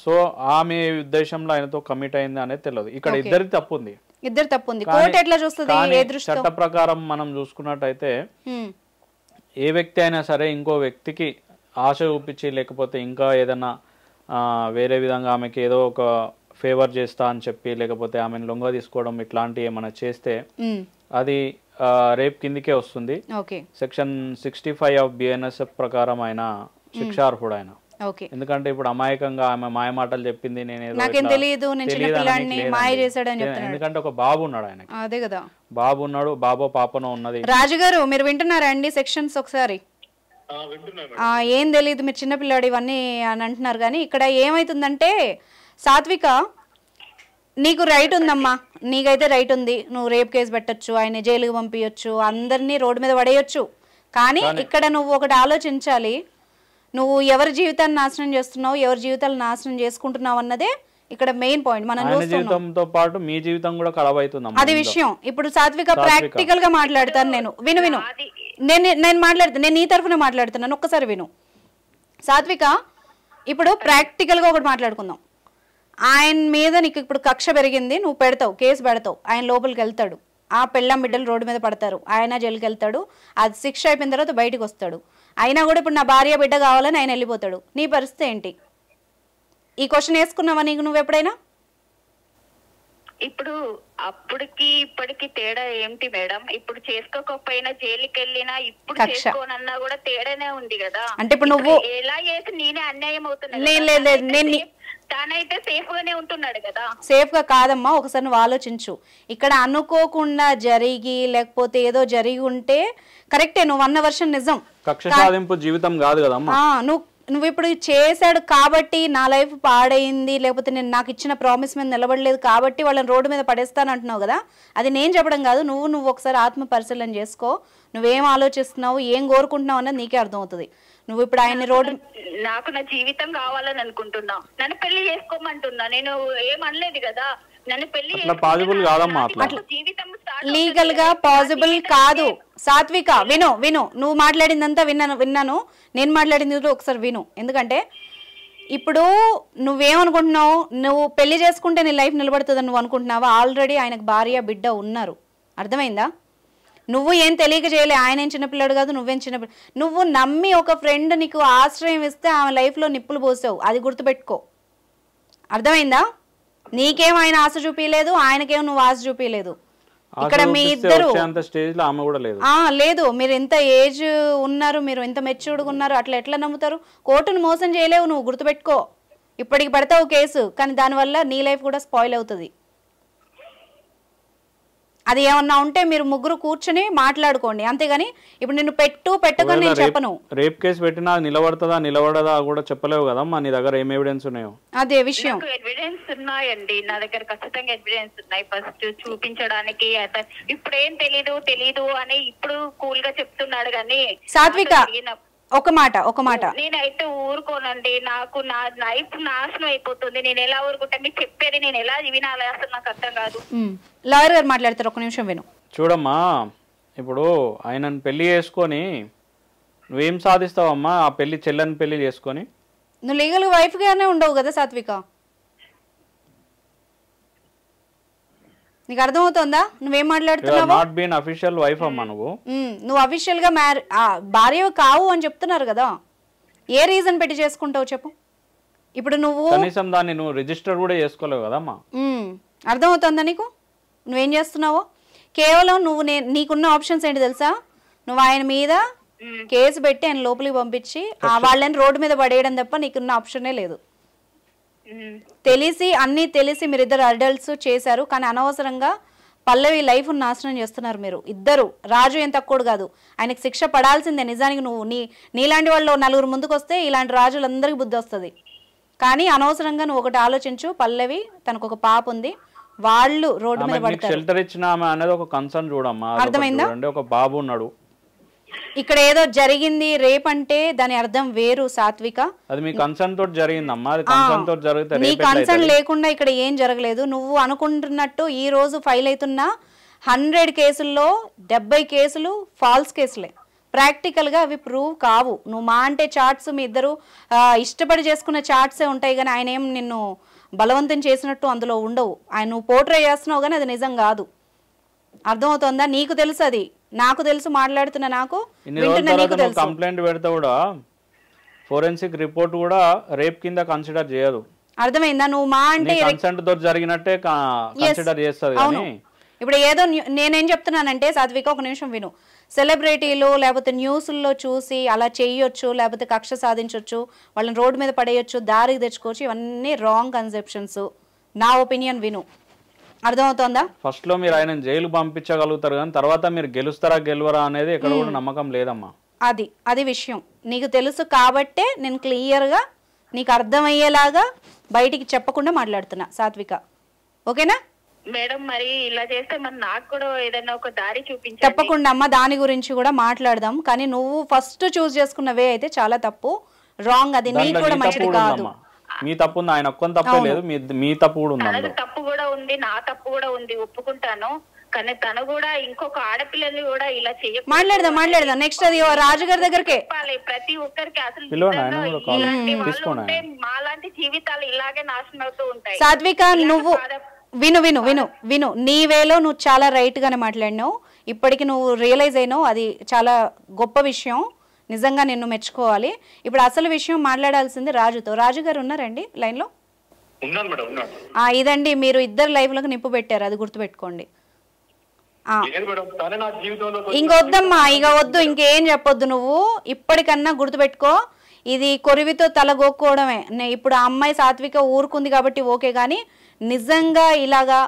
సో ఆమె ఉద్దేశంలో ఆయనతో కమిట్ అయింది అనేది తెలియదు. ఇక్కడ ఇద్దరి తప్పు ఉంది. కోర్టు ఎట్లా చూస్తుంది? చట్ట ప్రకారం మనం చూసుకున్నట్టయితే ఏ వ్యక్తి అయినా సరే ఇంకో వ్యక్తికి ఆశ చూపించి లేకపోతే ఇంకా ఏదైనా వేరే విధంగా ఆమెకి ఏదో ఒక ఫేవర్ చేస్తా అని చెప్పి లేకపోతే ఆమెను లొంగ తీసుకోవడం ఇట్లాంటివి ఏమైనా చేస్తే అది రేప్ కిందికే వస్తుంది. సెక్షన్ 65 ఆఫ్ BNSF ప్రకారం ఆయన శిక్షార్హుడు ఆయన. ఎందుకంటే ఇప్పుడు అమాయకంగా ఆమె మాయ మాటలు చెప్పింది, ఎందుకంటే ఒక బాబు ఉన్నాడు ఆయనకి. అదే కదా, బాబు ఉన్నాడు, బాబో పాపనో ఉన్నది. రాజుగారు మీరు వింటున్నారా అండి సెక్షన్స్ ఒకసారి? ఏం తెలియదు మీరు చిన్నపిల్లాడు ఇవన్నీ అని అంటున్నారు. కానీ ఇక్కడ ఏమైతుందంటే సాత్విక, నీకు రైట్ ఉందమ్మా, నీకైతే రైట్ ఉంది. నువ్వు రేప్ కేసు పెట్టచ్చు, ఆయన జైలుకి పంపించచ్చు, అందరినీ రోడ్డు మీద పడేయచ్చు. కానీ ఇక్కడ నువ్వు ఒకటి ఆలోచించాలి, నువ్వు ఎవరి జీవితాన్ని నాశనం చేస్తున్నావు, ఎవరి జీవితాలు నాశనం చేసుకుంటున్నావు అన్నదే ఇక్కడ మెయిన్ పాయింట్. మనం జీవితంతో పాటు మీ జీవితం కూడా ఖరాబ్ అవుతుంది. అది విషయం. ఇప్పుడు సాత్విక ప్రాక్టికల్ గా మాట్లాడతాను నేను. విను నేను మాట్లాడుతాను, నేను నీ తరఫున మాట్లాడుతున్నాను, ఒక్కసారి విను సాత్విక. ఇప్పుడు ప్రాక్టికల్ గా ఒకటి మాట్లాడుకుందాం. ఆయన మీద నీకు ఇప్పుడు కక్ష పెరిగింది, నువ్వు పెడతావు, కేసు పెడతావు, ఆయన లోపలికి వెళ్తాడు, ఆ పెళ్ళం బిడ్డలు రోడ్డు మీద పడతారు, ఆయన జైలుకి వెళ్తాడు, అది శిక్ష అయిపోయిన తర్వాత బయటకు వస్తాడు. అయినా కూడా ఇప్పుడు నా భార్య బిడ్డ కావాలని ఆయన వెళ్ళిపోతాడు. నీ పరిస్థితి ఏంటి? ఈ క్వశ్చన్ వేసుకున్నావా నీకు నువ్వు ఎప్పుడైనా? ఇప్పుడు అప్పటికి ఇప్పటికి తేడా ఏంటి మేడం? ఇప్పుడు చేసుకోకపోయినా జైలుకి వెళ్ళినా ఇప్పుడు చేసుకోనన్నా కూడా తేడానే ఉంది కదా. అంటే ఇప్పుడు నువ్వు ఎలా చేసి నేనే అన్యాయం అవుతున్నా, తానైతే సేఫ్ గానే ఉంటున్నాడు కదా. సేఫ్ గా కాదమ్మా, ఒకసారి నువ్వు ఆలోచించు. ఇక్కడ అనుకోకుండా జరిగి లేకపోతే ఏదో జరిగి ఉంటే కరెక్టే, నువ్వు అన్న వర్షన్ నిజం. కక్ష సాధింపు జీవితం కాదు కదమ్మా. నువ్వు ఇప్పుడు చేశాడు కాబట్టి నా లైఫ్ పాడైంది, లేకపోతే నేను నాకు ఇచ్చిన ప్రామిస్ మీద నిలబడలేదు కాబట్టి వాళ్ళని రోడ్డు మీద పడేస్తాను అంటున్నావు కదా. అది నేను చెప్పడం కాదు, నువ్వు ఒకసారి ఆత్మ పరిశీలన చేసుకో. నువ్వేం ఆలోచిస్తున్నావు, ఏం కోరుకుంటున్నావు అన్నది నీకే అర్థమవుతుంది. నువ్వు ఇప్పుడు ఆయన రోడ్డు, నాకు నా జీవితం కావాలని అనుకుంటున్నా, నన్ను పెళ్లి చేసుకోమంటున్నా, నేను ఏమనలేదు కదా. నన్ను పెళ్లి లీగల్ గా పాసిబుల్ కాదు సాత్విక. విను నువ్వు మాట్లాడిందంతా విన్నాను, నేను మాట్లాడింది ఒకసారి విను. ఎందుకంటే ఇప్పుడు నువ్వేమనుకుంటున్నావు, నువ్వు పెళ్లి చేసుకుంటే నీ లైఫ్ నిలబడుతుందని నువ్వు అనుకుంటున్నావా? ఆల్రెడీ ఆయనకు భార్య బిడ్డ ఉన్నారు, అర్థమైందా? నువ్వు ఏం తెలియక చేయలే, ఆయన ఏం చిన్నపిల్లాడు కాదు, నువ్వేం చిన్నపిల్ల. నువ్వు నమ్మి ఒక ఫ్రెండ్ నీకు ఆశ్రయం ఇస్తే ఆమె లైఫ్లో నిప్పులు పోసావు, అది గుర్తుపెట్టుకో, అర్థమైందా? నీకేం ఆయన ఆశ చూపించలేదు, ఆయనకేం నువ్వు ఆశ చూపించలేదు. ఇక్కడ మీ ఇద్దరు లేదు, మీరు ఎంత ఏజ్ ఉన్నారు, మీరు ఎంత మెచ్యూర్డ్గా ఉన్నారు, అట్లా ఎట్లా నమ్ముతారు? కోర్టును మోసం చేయలేవు నువ్వు, గుర్తుపెట్టుకో. ఇప్పటికి పెడతావు కేసు, కానీ దానివల్ల నీ లైఫ్ కూడా స్పాయిల్ అవుతుంది. అది ఏమన్నా ఉంటే మీరు ముగ్గురు కూర్చొని మాట్లాడుకోండి, అంతేగాని ఇప్పుడు నిన్ను పెట్టుకొని నేను చెప్పను. రేప్ కేసు పెట్టినా నిలబడతదా నిలబడదా కూడా చెప్పలేవు కదమ్మా. నీ దగ్గర ఏం ఎవిడెన్స్ ఉన్నాయో? అదే విషయం. ఎవిడెన్స్ ఉన్నాయండి నా దగ్గర, ఖచ్చితంగా ఎవిడెన్స్ ఉన్నాయి. ఫస్ట్ చూపించడానికి ఇప్పుడు ఏం తెలీదు అని ఇప్పుడు కూల్ గా చెప్తున్నాడు. కానీ సాత్విక ఒక మాట, నేనైతే ఊరుకోనండి. నాకు నా లైఫ్ నాశనం అయిపోతుంది. నేను ఎలా ఊరుకుంటా? మీకు చెప్పేది నేను ఎలా వినాలి అసలు నాకు అర్థం కాదు. లాయర్ గారు మాట్లాడతారు, ఒక నిమిషం విను. చూడమ్మా, ఇప్పుడు ఆయనను పెళ్లి చేసుకొని నువ్వేం సాధిస్తావమ్మా? ఆ చెల్లని పెళ్లి చేసుకొని నువ్వు లీగల్ వైఫ్ గానే ఉండవు కదా సాత్విక. నీకు అర్థమవుతుందా నువ్వేం మాట్లాడుతున్నావు? నాట్ బీన్ అఫీషియల్ వైఫ్ అమ్మా. నువ్వు అఫీషియల్ గా భార్య కావు అని చెప్తున్నారు కదా. ఏ రీజన్ పెట్టి చేసుకుంటావు చెప్పు? ఇప్పుడు నువ్వు కనీసం దాన్ని నువ్వు రిజిస్టర్ కూడా చేసుకోలేవు కదమ్మా. అర్థమవుతుందా నీకు నువ్వేం చేస్తున్నావో? కేవలం నువ్వు నీకున్న ఆప్షన్స్ ఏంటి తెలుసా? నువ్వు ఆయన మీద కేసు పెట్టి ఆయన లోపలికి పంపించి వాళ్ళని రోడ్డు మీద పడేయడం తప్ప నీకున్న ఆప్షనే లేదు. అన్నీ తెలిసి మీరిద్దరు అడల్ట్స్ చేశారు, కానీ అనవసరంగా పల్లవి లైఫ్ నాశనం చేస్తున్నారు మీరు ఇద్దరు. రాజు ఏం తక్కువ కాదు, ఆయనకు శిక్ష పడాల్సిందే. నిజానికి నువ్వు నీలాంటి వాళ్ళు నలుగురు ముందుకు వస్తే ఇలాంటి రాజులందరికీ బుద్ధి వస్తుంది. కానీ అనవసరంగా నువ్వు ఒకటి ఆలోచించు, పల్లవి తనకు ఒక పాప ఉంది, వాళ్ళు రోడ్డు మీద పడతారు. షెల్టర్ ఇచ్చిన ఆమె అనేది ఒక కన్సర్న్ చూడమ్మా. అర్థమైందా? ఒక బాబు ఉన్నాడు, ఇక్కడ ఏదో జరిగింది రేప్ అంటే దాని అర్థం వేరు సాత్విక. అది మీ కన్సర్న్ తోటి జరిగిందమ్మా. అది కన్సర్న్ తోటి జరిగితే నీ కన్సర్న్ లేకుండా ఇక్కడ ఏం జరగలేదు. నువ్వు అనుకుంటున్నట్టు ఈ రోజు ఫైల్ అవుతున్న 100 కేసుల్లో 70 కేసులు ఫాల్స్ కేసులే. ప్రాక్టికల్గా అవి ప్రూవ్ కావు. నువ్వు మా అంటే చార్ట్స్ మీ ఇద్దరు ఇష్టపడి చేసుకున్న చార్ట్సే ఉంటాయి, కానీ ఆయన ఏం నిన్ను బలవంతం చేసినట్టు అందులో ఉండవు. ఆయన నువ్వు పోర్ట్రే చేస్తున్నావు కానీ అది నిజం కాదు. అర్థమవుతుందా? నీకు తెలుసు, అది నాకు తెలుసు, మాట్లాడుతున్నా నాకు వింటున్నా నీకు తెలుసు. కంప్లైంట్ పెడితే కూడా ఫోరెన్సిక్ రిపోర్ట్ కూడా రేప్ కింద కన్సిడర్ చేయదు. అర్థమైందా? నువ్వు మా అంటే కన్సెంట్ తో జరిగినట్టే కన్సిడర్ చేస్తుంది. కానీ ఇప్పుడు ఏదో నేనేం చెప్తున్నానంటే సాత్విక ఒక నిమిషం విను. సెలబ్రిటీలు లేకపోతే న్యూస్ల్లో చూసి అలా చేయొచ్చు, లేకపోతే కక్ష సాధించవచ్చు, వాళ్ళని రోడ్డు మీద పడేయచ్చు, దారికి తెచ్చుకోవచ్చు, ఇవన్నీ రాంగ్ కన్సెప్షన్స్. నా ఒపీనియన్ విను. అర్థమవుతోందా? ఫస్ట్ లో మీరు ఆయన జైలు పంపించగలుగుతారు, కానీ తర్వాత మీరు గెలుస్తారా గెలవరా అనేది ఎక్కడ కూడా నమ్మకం లేదమ్మా. అది విషయం నీకు తెలుసు కాబట్టే నేను క్లియర్గా నీకు అర్థమయ్యేలాగా బయటికి చెప్పకుండా మాట్లాడుతున్నా సాత్విక. ఓకేనా మేడం? మరి ఇలా చేస్తే మరి నాకు కూడా ఏదైనా ఒక దారి చూపించండి. తప్పకుండా అమ్మ, దాని గురించి కూడా మాట్లాడదాం. కానీ నువ్వు ఫస్ట్ చూస్ చేసుకున్న వే అయితే చాలా తప్పు, రాంగ్. అది నీకు కూడా మంచిది కాదు. మీ తప్పు ఉంది, ఆయన ఒక్క తప్పే లేదు, మీ తప్పు కూడా ఉంది. తప్పు కూడా ఉంది, నా తప్పు కూడా ఉంది, ఒప్పుకుంటాను. కానీ తను కూడా ఇంకొక ఆడపిల్లని కూడా ఇలా చేయకూడదు. మాట్లాడదాం నెక్స్ట్. అది రాజుగారి దగ్గరికి ప్రతి ఒక్కరికి. అసలు మాలాంటి జీవితాలు ఇలాగే నాశనం అవుతూ ఉంటాయి. సాత్విక నువ్వు విను విను విను విను నీ వేలో నువ్వు చాలా రైట్ గానే మాట్లాడినావు. ఇప్పటికి నువ్వు రియలైజ్ అయినావు, అది చాలా గొప్ప విషయం. నిజంగా నిన్ను మెచ్చుకోవాలి. ఇప్పుడు అసలు విషయం మాట్లాడాల్సింది రాజుతో. రాజు గారు ఉన్నారండి లైన్ లో? ఇదండి, మీరు ఇద్దరు లైఫ్ లకు నిప్పు పెట్టారు, అది గుర్తుపెట్టుకోండి. ఇంకొద్దమ్మా, ఇక వద్దు, ఇంకేం చెప్పొద్దు. నువ్వు ఇప్పటికన్నా గుర్తుపెట్టుకో, ఇది కొరివితో తల గోక్కోవడమే. ఇప్పుడు ఆ అమ్మాయి సాత్విక ఊరుకుంది కాబట్టి ఓకే, కానీ నిజంగా ఇలాగా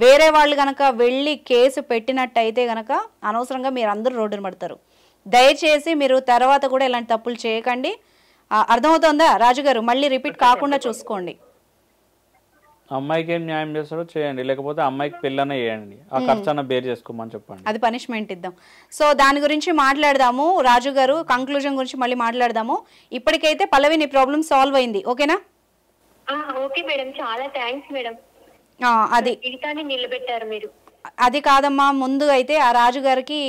వేరే వాళ్ళు గనక వెళ్ళి కేసు పెట్టినట్టయితే గనక అనవసరంగా మీరు అందరూ రోడ్డున పడతారు. దయచేసి మీరు తర్వాత కూడా ఇలాంటి తప్పులు చేయకండి. అర్థమవుతుందా రాజుగారు? మళ్ళీ రిపీట్ కాకుండా చూసుకోండి. అమ్మాయికి ఏం న్యాయం చేస్తారో చేయండి, లేకపోతే అమ్మాయికి పెళ్ళనే చేయండి, ఆ ఖర్చు బేర్ చేసుకోమని చెప్పండి. అది పనిష్మెంట్ ఇద్దాం. సో దాని గురించి మాట్లాడదాము రాజు గారు, కంక్లూజన్ గురించి మళ్ళీ మాట్లాడదాము. ఇప్పటికైతే పల్లవి నీ ప్రాబ్లం సాల్వ్ అయింది, ఓకేనా? ఓకే మేడం, చాలా థ్యాంక్స్ మేడం. అది నిలబెట్టారు మీరు. అది కాదమ్మా, ముందు అయితే ఆ రాజుగారికి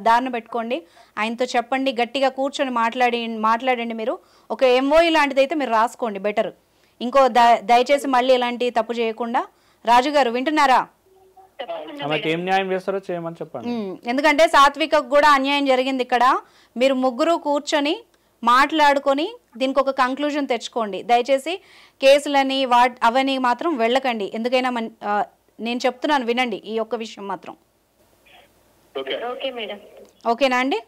దారిన పెట్టుకోండి, ఆయనతో చెప్పండి, గట్టిగా కూర్చొని మాట్లాడండి. మీరు ఒక ఎంఓఈ లాంటిది అయితే మీరు రాసుకోండి, బెటర్. ఇంకో దయచేసి మళ్ళీ ఇలాంటి తప్పు చేయకుండా. రాజుగారు వింటున్నారా? ఏం న్యాయం చేస్తారో చేయమని చెప్పండి. ఎందుకంటే సాత్వికకు కూడా అన్యాయం జరిగింది ఇక్కడ. మీరు ముగ్గురు కూర్చొని మాట్లాడుకొని దీనికి ఒక కంక్లూజన్ తెచ్చుకోండి. దయచేసి కేసులని అవన్నీ మాత్రం వెళ్ళకండి. ఎందుకైనా నేను చెప్తున్నాను, వినండి ఈ ఒక్క విషయం మాత్రం. ఓకేనా అండి?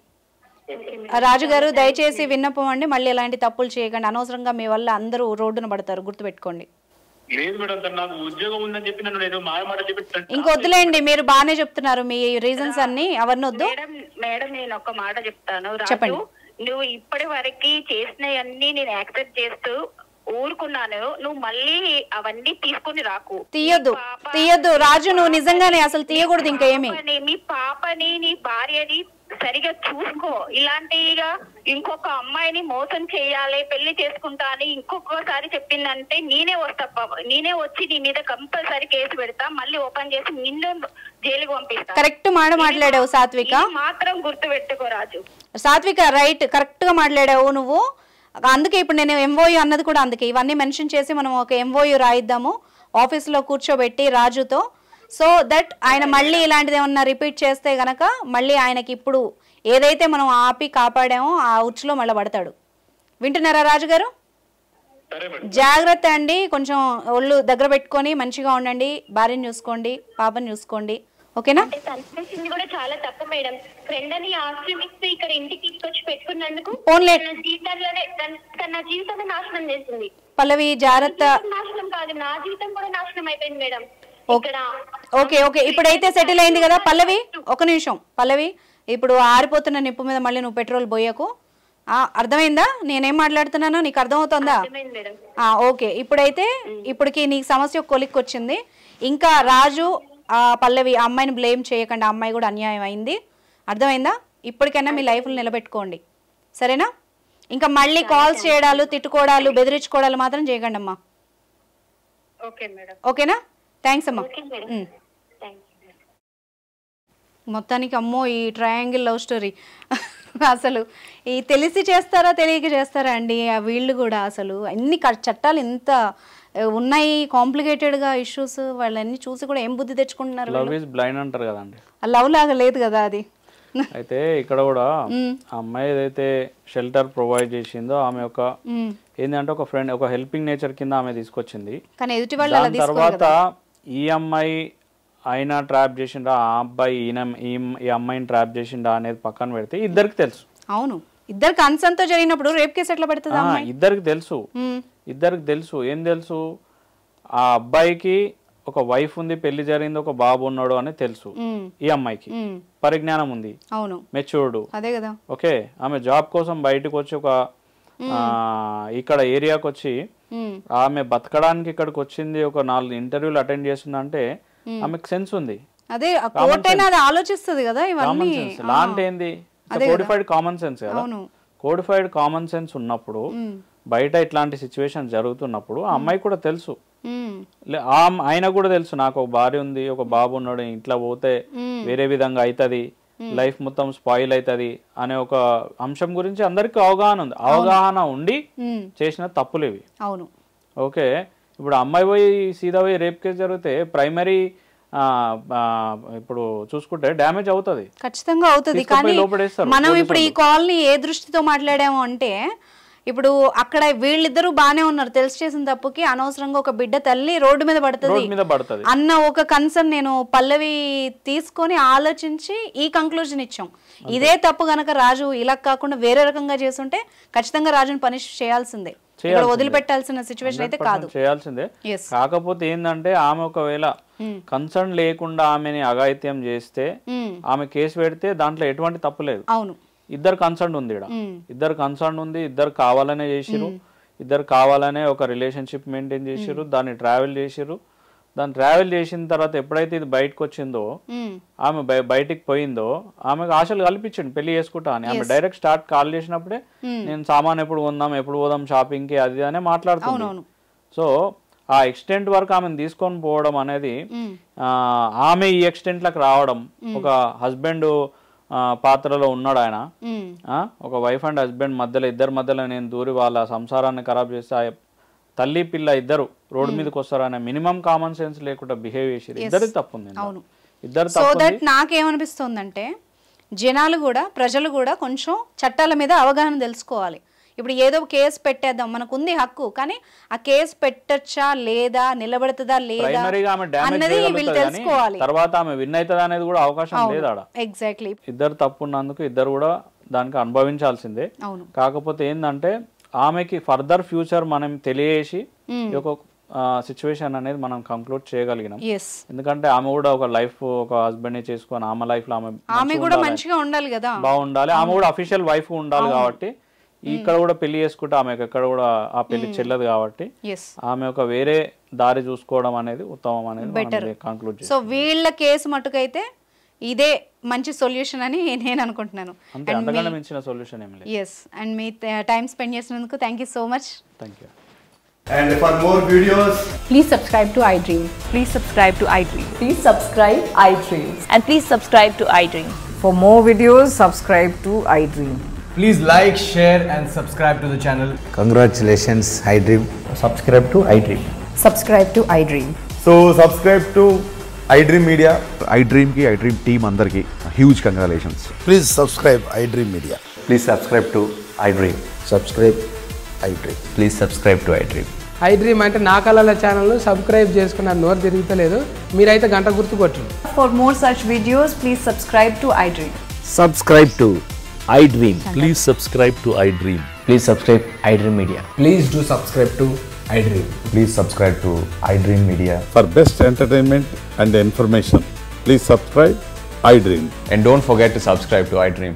రాజుగారు దయచేసి విన్నపం అండి, మళ్ళీ ఎలాంటి తప్పులు చేయకండి. అనవసరంగా మీ వల్ల అందరూ రోడ్డున పడతారు, గుర్తుపెట్టుకోండి. ఇంకొద్దులేండి, మీరు బాగానే చెప్తున్నారు మీ రీజన్స్ అన్ని, అవన్నీ వద్దు. మేడం నేను ఒక మాట చెప్తాను. చెప్పండి. నువ్వు ఇప్పటి వరకు చేసినవన్నీ నేను యాక్సెప్ట్ చేస్తూ ఊరుకున్నాను. నువ్వు మళ్ళీ అవన్నీ తీసుకుని రాకు. తీయొద్దు రాజు, నువ్వు నిజంగానే అసలు తీయకూడదు. ఇంకా ఏమి, మీ పాపని నీ భార్యని సరిగా చూసుకో. ఇలాంటిగా ఇంకొక అమ్మాయిని మోసం చేయాలి, పెళ్లి చేసుకుంటా అని ఇంకొకసారి చెప్పిందంటే నేనే వచ్చి నీ మీద కంపల్సరీ కేసు పెడతా, మళ్ళీ ఓపెన్ చేసి నిన్ను జైలుకి పంపిస్తా. కరెక్ట్ మాట మాట్లాడావు సాత్విక, మాత్రం గుర్తు పెట్టుకో రాజు. సాత్విక రైట్, కరెక్ట్ గా మాట్లాడావు నువ్వు. అందుకే ఇప్పుడు నేను ఎంఓయూ అన్నది కూడా అందుకే. ఇవన్నీ మెన్షన్ చేసి మనం ఒక ఎంఓయూ రాయిద్దాము ఆఫీస్లో కూర్చోబెట్టి రాజుతో. సో దట్ ఆయన మళ్ళీ ఇలాంటిది ఏమన్నా రిపీట్ చేస్తే గనక మళ్ళీ ఆయనకి ఇప్పుడు ఏదైతే మనం ఆపి కాపాడామో ఆ ఉచ్చులో మళ్ళీ పడతాడు. వింటున్నారా రాజుగారు? జాగ్రత్త అండి, కొంచెం ఒళ్ళు దగ్గర పెట్టుకొని మంచిగా ఉండండి, భార్యను చూసుకోండి, పాపని చూసుకోండి, ఓకేనా? కూడా చాలా తప్పు మేడం. ఫ్రెండ్ అని ఆశ్రమిస్తూ ఇక్కడ ఇంటికి తీసుకొచ్చి పెట్టుకున్నందుకు తన జీవితాన్ని నాశనం చేసింది. పల్లవి జాగ్రత్త. నాశనం కాదు, నా జీవితం కూడా నాశనం అయిపోయింది మేడం. ఓకే ఇప్పుడైతే సెటిల్ అయింది కదా పల్లవి. ఒక నిమిషం పల్లవి, ఇప్పుడు ఆరిపోతున్న నిప్పు మీద మళ్ళీ నువ్వు పెట్రోల్ పోయకు. అర్థమైందా నేనేం మాట్లాడుతున్నానో? నీకు అర్థమవుతుందా? ఓకే, ఇప్పుడైతే ఇప్పటికి నీ సమస్య కొలిక్కి వచ్చింది. ఇంకా రాజు పల్లవి ఆ అమ్మాయిని బ్లేమ్ చేయకండి, ఆ అమ్మాయి కూడా అన్యాయం అయింది, అర్థమైందా? ఇప్పటికైనా మీ లైఫ్లో నిలబెట్టుకోండి, సరేనా? ఇంకా మళ్ళీ కాల్స్ చేయడాలు, తిట్టుకోవడాలు, బెదిరించుకోవడాలు మాత్రం చేయకండి అమ్మా. ఓకేనా? థ్యాంక్స్ అమ్మా. మొత్తానికి అమ్మో ఈ ట్రయాంగిల్ లవ్ స్టోరీ అసలు ఈ తెలిసి చేస్తారా తెలియక చేస్తారా అండి వీళ్ళు కూడా. అసలు అన్ని చట్టాలు ఎంత ఉన్నాయి కాంప్లికేటెడ్గా ఇష్యూస్, వాళ్ళన్నీ చూసి కూడా ఏం బుద్ధి తెచ్చుకుంటున్నారు. లవ్ ఇస్ బ్లైండ్ అంటారు కదండి, లవ్ లాగా లేదు కదా అది. అయితే ఇక్కడ కూడా ఆ అమ్మాయి ఏదైతే షెల్టర్ ప్రొవైడ్ చేసిందో ఆమె ఒక ఏంటంటే ఒక ఫ్రెండ్, ఒక హెల్పింగ్ నేచర్ కింద ఆమె తీసుకొచ్చింది. కానీ ఎదుటి వాళ్ళు తర్వాత ఈ అమ్మాయి ఆయన ట్రాప్ చేసిండా, ఆ అబ్బాయి ఈ అమ్మాయిని ట్రాప్ చేసిండా అనేది పక్కన పెడితే ఇద్దరికి తెలుసు. అవును, ఇద్దరు కన్సర్న్ తో జరిగినప్పుడు రేప్ కేసు ఎట్లా పెడుతుంది? ఇద్దరికి తెలుసు. ఏం తెలుసు? ఆ అబ్బాయికి ఒక వైఫ్ ఉంది, పెళ్లి జరిగింది, ఒక బాబు ఉన్నాడు అని తెలుసు. ఈ అమ్మాయికి పరిజ్ఞానం ఉంది, అవును, మెచ్యూర్డ్. అదే కదా. ఓకే, ఆమె జాబ్ కోసం బయటకు వచ్చి ఒక ఇక్కడ ఏరియాకి వచ్చి ఆమె బతకడానికి ఇక్కడికి వచ్చింది, ఒక 4 ఇంటర్వ్యూలు అటెండ్ చేస్తుందంటే ఆమెకు సెన్స్ ఉంది. అదే ఆలోచిస్తుంది కదా ఇవన్నీ. లా అంటే ఏంది? కోడిఫైడ్ కామన్ సెన్స్ కదా. కోడిఫైడ్ కామన్ సెన్స్ ఉన్నప్పుడు బయట ఇట్లాంటి సిచ్యువేషన్ జరుగుతున్నప్పుడు ఆ అమ్మాయి కూడా తెలుసు, ఆయన కూడా తెలుసు నాకు ఒక భార్య ఉంది, ఒక బాబు ఉన్నాడు, ఇంట్లో పోతే వేరే విధంగా అవుతుంది, లైఫ్ మొత్తం స్పాయిల్ అవుతుంది అనే ఒక అంశం గురించి అందరికి అవగాహన ఉండి చేసిన తప్పులు ఇవి. అవును, ఓకే. ఇప్పుడు అమ్మాయి పోయి సీదా పోయి రేప్ కేసు జరిగితే ప్రైమరీ ఇప్పుడు చూసుకుంటే డ్యామేజ్ అవుతుంది, ఖచ్చితంగా అవుతుంది. కానీ మనం ఇప్పుడు ఈ కాల్ ని ఏ దృష్టితో మాట్లాడాము అంటే, ఇప్పుడు అక్కడ వీళ్ళిద్దరూ బానే ఉన్నారు, తెలిసి చేసిన తప్పుకి అనవసరంగా ఒక బిడ్డ తల్లి రోడ్డు మీద పడుతుంది అన్న ఒక కన్సర్న్ నేను పల్లవి తీసుకొని ఆలోచించి ఈ కంక్లూజన్ ఇచ్చాం. ఇదే తప్పు గనక రాజు ఇలా కాకుండా వేరే రకంగా చేస్తుంటే ఖచ్చితంగా రాజుని పనిష్ చేయాల్సిందే, వదిలిపెట్టాల్సిన సిచ్యువేషన్ అయితే కాదు, చేయాల్సిందే. కాకపోతే ఏంటంటే ఆమె ఒకవేళ కన్సర్న్ లేకుండా ఆమెని అఘాయిత్యం చేస్తే ఆమె కేసు పెడితే దాంట్లో ఎటువంటి తప్పు లేదు. అవును, ఇద్దరు కన్సర్న్ ఉంది, ఇద్దరు కన్సర్న్ ఉంది, ఇద్దరు కావాలనే చేసిరు, ఇద్దరు కావాలనే ఒక రిలేషన్షిప్ మెయింటైన్ చేసిరు, దాన్ని ట్రావెల్ చేసిరు. దాన్ని ట్రావెల్ చేసిన తర్వాత ఎప్పుడైతే ఇది బయటకు వచ్చిందో, ఆమె బయటికి పోయిందో, ఆమెకు ఆశలు కల్పించండి పెళ్లి చేసుకుంటా అని. ఆమె డైరెక్ట్ స్టార్ట్ కాల్ చేసినప్పుడే నేను సామాన్ ఎప్పుడు కొందాం, ఎప్పుడు పోదాం షాపింగ్ కి, అది అనే మాట్లాడుతున్నాను. సో ఆ ఎక్స్టెంట్ వరకు ఆమెను తీసుకొని పోవడం అనేది, ఆమె ఈ ఎక్స్టెంట్ లకు రావడం, ఒక హస్బెండ్ పాత్రలో ఉన్నాడు ఆయన, ఒక వైఫ్ అండ్ హస్బెండ్ మధ్యలో ఇద్దరి మధ్యలో నేను దూరి వాళ్ళ సంసారాన్ని ఖరాబ్ చేస్తే తల్లి పిల్ల ఇద్దరు రోడ్డు మీదకి వస్తారనే మినిమం కామన్ సెన్స్ లేకుండా బిహేవ్ చేసి ఇద్దరు తప్పుంది. ఇద్దరు సో దట్ నాకేమనిపిస్తుందంటే జనాలు కూడా, ప్రజలు కూడా కొంచెం చట్టాల మీద అవగాహన తెలుసుకోవాలి. ఇప్పుడు ఏదో కేసు పెట్టేద్దాం, మనకు ఉంది హక్కు, కానీ ఆ కేసు పెట్టచ్చా లేదా, నిలబడుతుందా లేదా అన్నది వీళ్ళు తెలుసుకోవాలి. తర్వాత ఆమె విన్ అవుతుందా అనేది కూడా అవకాశం లేదు. ఎగ్జాక్ట్లీ, ఇద్దరు తప్పున్నందుకు ఇద్దరు కూడా దానికి అనుభవించాల్సిందే. కాకపోతే ఏంటంటే ఆమెకి ఫర్దర్ ఫ్యూచర్ మనం తెలియజేసి ఒక సిచ్యువేషన్ అనేది మనం కంక్లూడ్ చేయగలిగినాం. ఎందుకంటే ఆమె కూడా ఒక లైఫ్, ఒక హస్బెండ్ ని చేసుకొని ఆమె లైఫ్ లో ఆమె కూడా మంచిగా ఉండాలి కదా, బాగుండాలి, ఆమె కూడా అఫీషియల్ వైఫ్ ఉండాలి. కాబట్టి ఇక్కడ కూడా పెళ్లి చేసుకుంటే ఆమెకు ఎక్కడ కూడా ఆ పెళ్లి చెల్లదు. కాబట్టి ఆమె ఒక వేరే దారి చూసుకోవడం అనేది ఉత్తమం అనేది కంక్లూడ్. సో వీళ్ళ కేసు మటుకైతే ఇదే మంచి సొల్యూషన్ అని నేను అనుకుంటున్నాను. అంతకన్నా మించిన సొల్యూషన్ ఏమీ లేదు. yes and మీ టైం స్పెండ్ చేసినందుకు thank you so much. Thank you. And for more videos, please subscribe to iDream. Please subscribe to iDream. Please subscribe iDream. And please subscribe to iDream. For more videos, subscribe to iDream. please like, share and subscribe to the channel. Congratulations, iDream. Subscribe to iDream. Subscribe to iDream. So subscribe to iDream Media. iDream ki, iDream team andarki huge congratulations. Please subscribe iDream Media. Please subscribe to iDream. Subscribe iDream. Please subscribe to iDream. iDream అంటే నా కళల channel subscribe చేసుకున్న నోరు తిరుగుతలేదు, మీరైతే గంట గుర్తు కొట్టండి. For more such videos, please subscribe to iDream. Subscribe to iDream. Please subscribe to iDream. Please subscribe iDream Media. Please do subscribe to iDream. Please subscribe to iDream Media. For best entertainment and information, please subscribe iDream. And don't forget to subscribe to iDream.